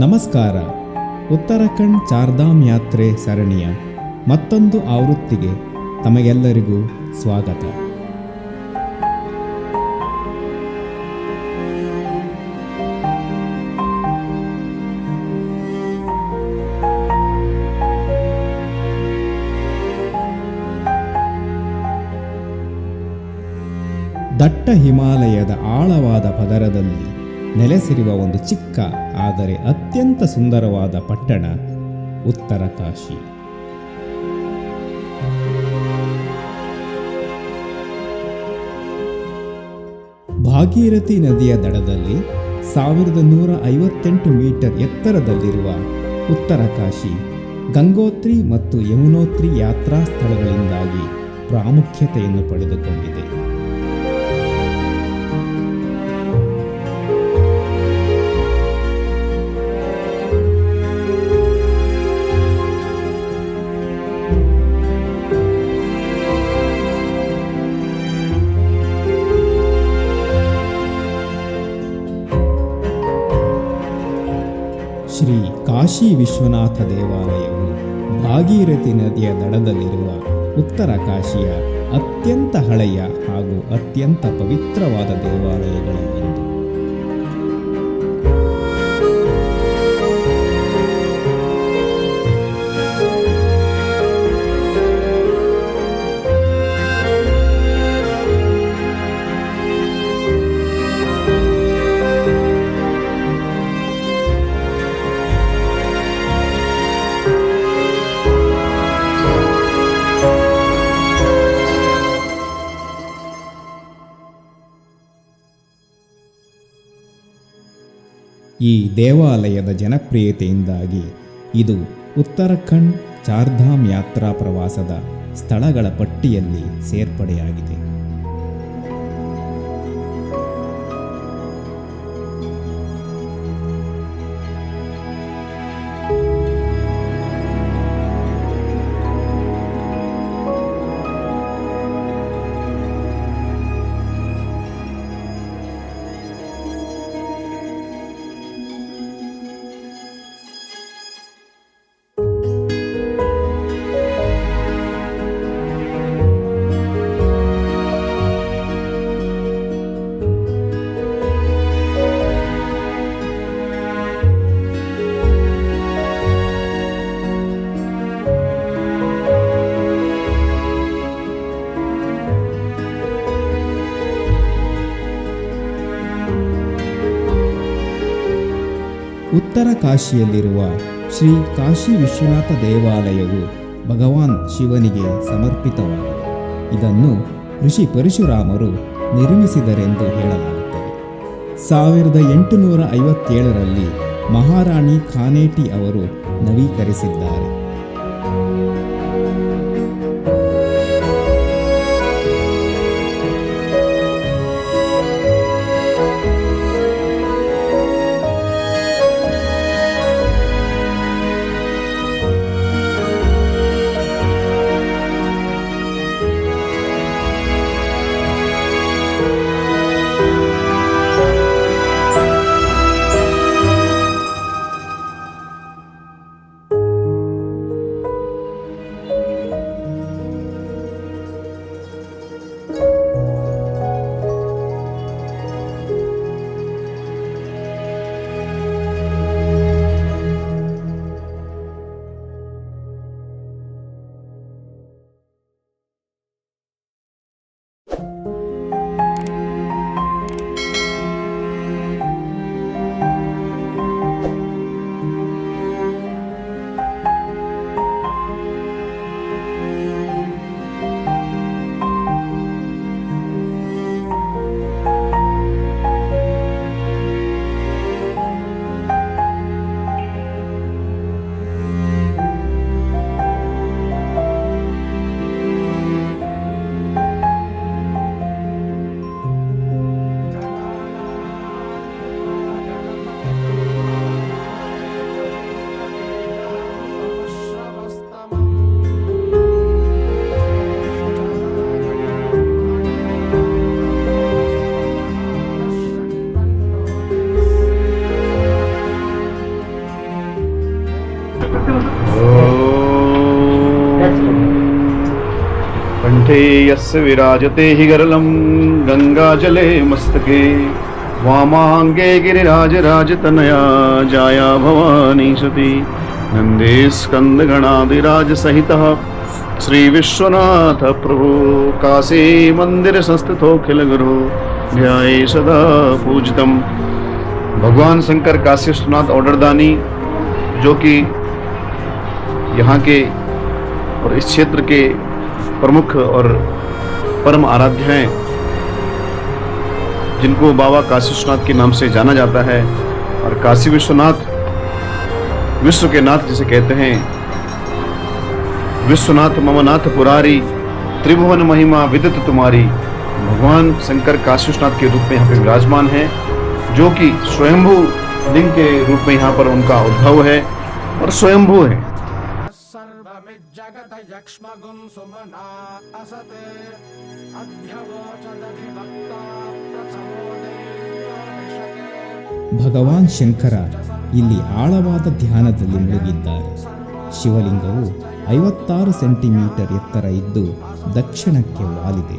ನಮಸ್ಕಾರ. ಉತ್ತರಾಖಂಡ್ ಚಾರ್ಧಾಮ್ ಯಾತ್ರೆ ಸರಣಿಯ ಮತ್ತೊಂದು ಆವೃತ್ತಿಗೆ ತಮಗೆಲ್ಲರಿಗೂ ಸ್ವಾಗತ. ದಟ್ಟ ಹಿಮಾಲಯದ ಆಳವಾದ ಪದರದಲ್ಲಿ ನೆಲೆಸಿರುವ ಒಂದು ಚಿಕ್ಕ ಆದರೆ ಅತ್ಯಂತ ಸುಂದರವಾದ ಪಟ್ಟಣ ಉತ್ತರಕಾಶಿ. ಭಾಗೀರಥಿ ನದಿಯ ದಡದಲ್ಲಿ 1158 ಮೀಟರ್ ಎತ್ತರದಲ್ಲಿರುವ ಉತ್ತರಕಾಶಿ ಗಂಗೋತ್ರಿ ಮತ್ತು ಯಮುನೋತ್ರಿ ಯಾತ್ರಾ ಸ್ಥಳಗಳಿಂದಾಗಿ ಪ್ರಾಮುಖ್ಯತೆಯನ್ನು ಪಡೆದುಕೊಂಡಿದೆ. ಶ್ರೀ ಕಾಶಿ ವಿಶ್ವನಾಥ ದೇವಾಲಯವು ಭಾಗೀರಥಿ ನದಿಯ ದಡದಲ್ಲಿರುವ ಉತ್ತರಕಾಶಿಯ ಅತ್ಯಂತ ಹಳೆಯ ಹಾಗೂ ಅತ್ಯಂತ ಪವಿತ್ರವಾದ ದೇವಾಲಯಗಳಲ್ಲಿ ಒಂದು. ಈ ದೇವಾಲಯದ ಜನಪ್ರಿಯತೆಯಿಂದಾಗಿ ಇದು ಉತ್ತರಾಖಂಡ್ ಚಾರ್ಧಾಮ್ ಯಾತ್ರಾ ಪ್ರವಾಸದ ಸ್ಥಳಗಳ ಪಟ್ಟಿಯಲ್ಲಿ ಸೇರ್ಪಡೆಯಾಗಿದೆ. ಉತ್ತರಕಾಶಿಯಲ್ಲಿರುವ ಶ್ರೀ ಕಾಶಿ ವಿಶ್ವನಾಥ ದೇವಾಲಯವು ಭಗವಾನ್ ಶಿವನಿಗೆ ಸಮರ್ಪಿತವಾಗಿದೆ. ಇದನ್ನು ಋಷಿ ಪರಶುರಾಮರು ನಿರ್ಮಿಸಿದರೆಂದು ಹೇಳಲಾಗುತ್ತದೆ. 1857ರಲ್ಲಿ ಮಹಾರಾಣಿ ಖಾನೇಟಿ ಅವರು ನವೀಕರಿಸಿದ್ದಾರೆ. कंठे यस्य विराजते हि गरलं गंगाजले मस्तके वामांगे गिरिराजराजतनया जाया भवानी सती नंदे स्कंदगणाधिराज सहितः श्री विश्वनाथ प्रभु काशी मंदिर संस्थितोखिल गुरु ध्याये सदा पूजितम। भगवान शंकर काशी विश्वनाथ ऑर्डरदानी जो कि यहाँ के और इस क्षेत्र के प्रमुख और परम आराध्य हैं, जिनको बाबा काशी विश्वनाथ के नाम से जाना जाता है। और काशी विश्वनाथ विश्व के नाथ जिसे कहते हैं, विश्वनाथ मम नाथ पुरारी त्रिभुवन महिमा विदित तुम्हारी। भगवान शंकर काशी विश्वनाथ के रूप में यहाँ पे विराजमान है, जो कि स्वयंभू लिंग के रूप में यहाँ पर उनका उद्भव है और स्वयंभू है। ಭಗವಾನ್ ಶಂಕರ ಇಲ್ಲಿ ಆಳವಾದ ಧ್ಯಾನದಲ್ಲಿ ಮುಳುಗಿದ್ದಾರೆ. ಶಿವಲಿಂಗವು 56 ಸೆಂಟಿಮೀಟರ್ ಎತ್ತರ ಇದ್ದು ದಕ್ಷಿಣಕ್ಕೆ ವಾಲಿದೆ.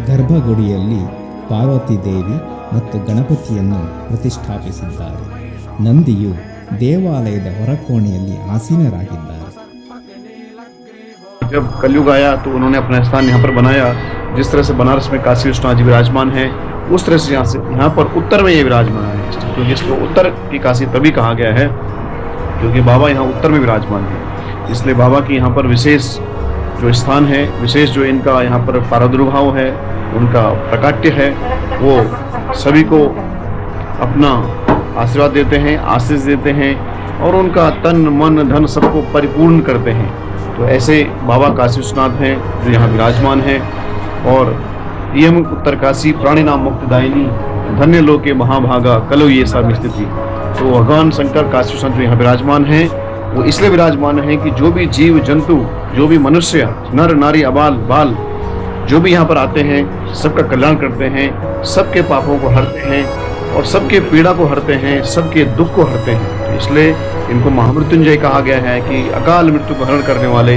ಗರ್ಭಗುಡಿಯಲ್ಲಿ ಪಾರ್ವತಿ ದೇವಿ ಮತ್ತು ಗಣಪತಿಯನ್ನು ಪ್ರತಿಷ್ಠಾಪಿಸಿದ್ದಾರೆ. ನಂದಿಯು ದೇವಾಲಯದ ಹೊರಕೋಣೆಯಲ್ಲಿ ಆಸೀನರಾಗಿದ್ದಾರೆ. जब कलयुग आया तो उन्होंने अपना स्थान यहाँ पर बनाया। जिस तरह से बनारस में काशी विश्वनाथ जी विराजमान है, उस तरह से यहाँ पर उत्तर में ये विराजमान है। तो जिसको उत्तर की काशी तभी कहा गया है क्योंकि बाबा यहाँ उत्तर में विराजमान है। इसलिए बाबा की यहाँ पर विशेष जो स्थान है, विशेष जो इनका यहाँ पर प्रादुर्भाव है, उनका प्रकाट्य है, वो सभी को अपना आशीर्वाद देते हैं, आशीष देते हैं और उनका तन मन धन सबको परिपूर्ण करते हैं। तो ऐसे बाबा काशी विश्वनाथ हैं जो यहाँ विराजमान हैं। और ये उत्तर काशी प्राणी नाम मुक्तिदायिनी धन्य लोके महाभागा कलो ये सब स्थिति। तो भगवान शंकर काशी विश्वनाथ जो यहाँ विराजमान हैं, वो इसलिए विराजमान हैं कि जो भी जीव जंतु, जो भी मनुष्य, नर नारी अबाल बाल जो भी यहाँ पर आते हैं, सबका कल्याण करते हैं, सबके पापों को हरते हैं और सबके पीड़ा को हरते हैं, सबके दुख को हरते हैं। तो इसलिए इनको महामृत्युंजय कहा गया है कि अकाल मृत्यु को हरण करने वाले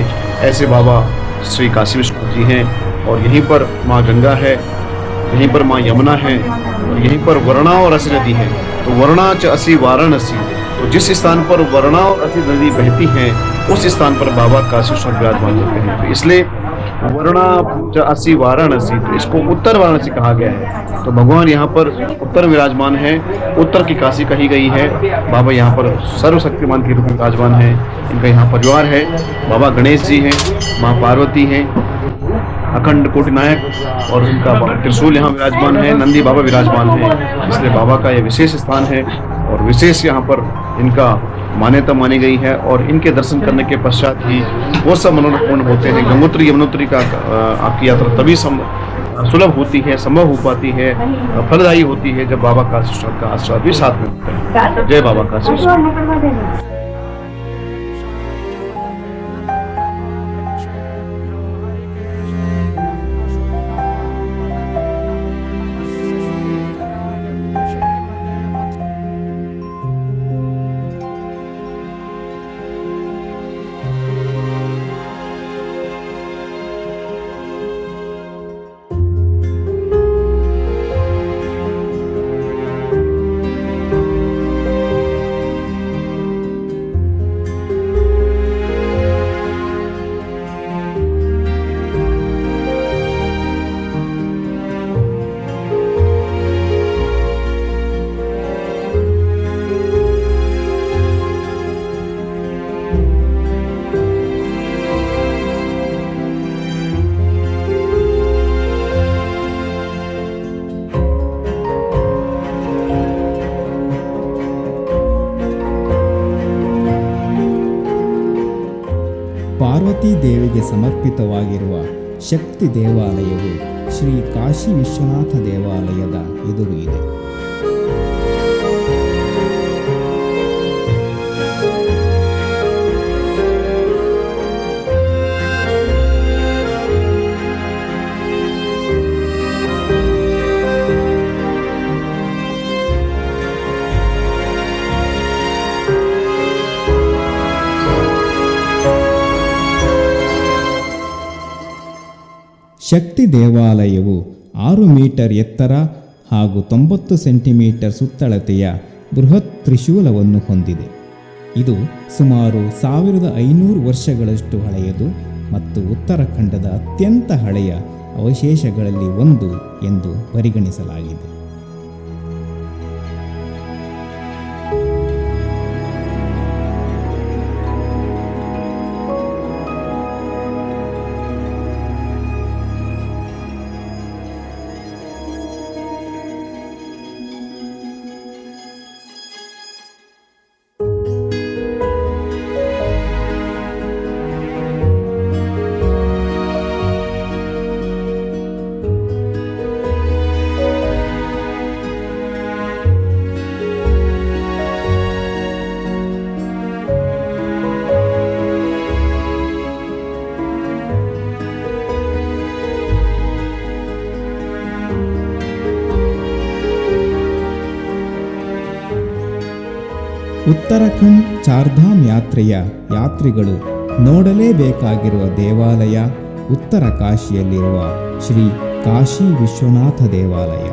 ऐसे बाबा श्री काशी विश्वनाथ जी हैं। और यहीं पर माँ गंगा है, यहीं पर माँ यमुना है और यहीं पर वरुणा और असी नदी है। तो वरुणा च असी वाराणसी, तो जिस स्थान पर वरुणा और असी नदी बहती हैं, उस स्थान पर बाबा काशी विश्वनाथ विराजमान होते हैं। तो इसलिए वरुणा च असी वाराणसी, तो इसको उत्तर वाराणसी कहा गया है। तो भगवान यहाँ पर उत्तर विराजमान है, उत्तर की काशी कही गई है। बाबा यहाँ पर सर्वशक्तिमान के रूप में विराजमान है। इनका यहाँ परिवार है, बाबा गणेश जी हैं, माँ पार्वती हैं, अखंड कोटि नायक और उनका त्रिशूल यहाँ विराजमान है, नंदी बाबा विराजमान है। इसलिए बाबा का यह विशेष स्थान है और विशेष यहाँ पर इनका मान्यता मानी गई है। और इनके दर्शन करने के पश्चात ही वो सब मनोरथ पूर्ण होते हैं। गंगोत्री यमुनोत्री का आपकी यात्रा तभी सुलभ होती है, संभव हो पाती है, फलदायी होती है जब बाबा काशी विश्वनाथ का आशीर्वाद भी साथ में होता है। जय बाबा काशी विश्वनाथ। ಪಾರ್ವತಿ ದೇವಿಗೆ ಸಮರ್ಪಿತವಾಗಿರುವ ಶಕ್ತಿ ದೇವಾಲಯವು ಶ್ರೀ ಕಾಶಿ ವಿಶ್ವನಾಥ ದೇವಾಲಯದ ಎದುರು ಇದೆ. ಶಕ್ತಿ ದೇವಾಲಯವು 6 ಮೀಟರ್ ಎತ್ತರ ಹಾಗೂ 90 ಸೆಂಟಿಮೀಟರ್ ಸುತ್ತಳತೆಯ ಬೃಹತ್ ತ್ರಿಶೂಲವನ್ನು ಹೊಂದಿದೆ. ಇದು ಸುಮಾರು 1500 ವರ್ಷಗಳಷ್ಟು ಹಳೆಯದು ಮತ್ತು ಉತ್ತರಾಖಂಡದ ಅತ್ಯಂತ ಹಳೆಯ ಅವಶೇಷಗಳಲ್ಲಿ ಒಂದು ಎಂದು ಪರಿಗಣಿಸಲಾಗಿದೆ. ಉತ್ತರಾಖಂಡ್ ಚಾರ್ಧಾಮ್ ಯಾತ್ರೆಯ ಯಾತ್ರಿಗಳು ನೋಡಲೇಬೇಕಾಗಿರುವ ದೇವಾಲಯ ಉತ್ತರ ಕಾಶಿಯಲ್ಲಿರುವ ಶ್ರೀ ಕಾಶಿ ವಿಶ್ವನಾಥ ದೇವಾಲಯ.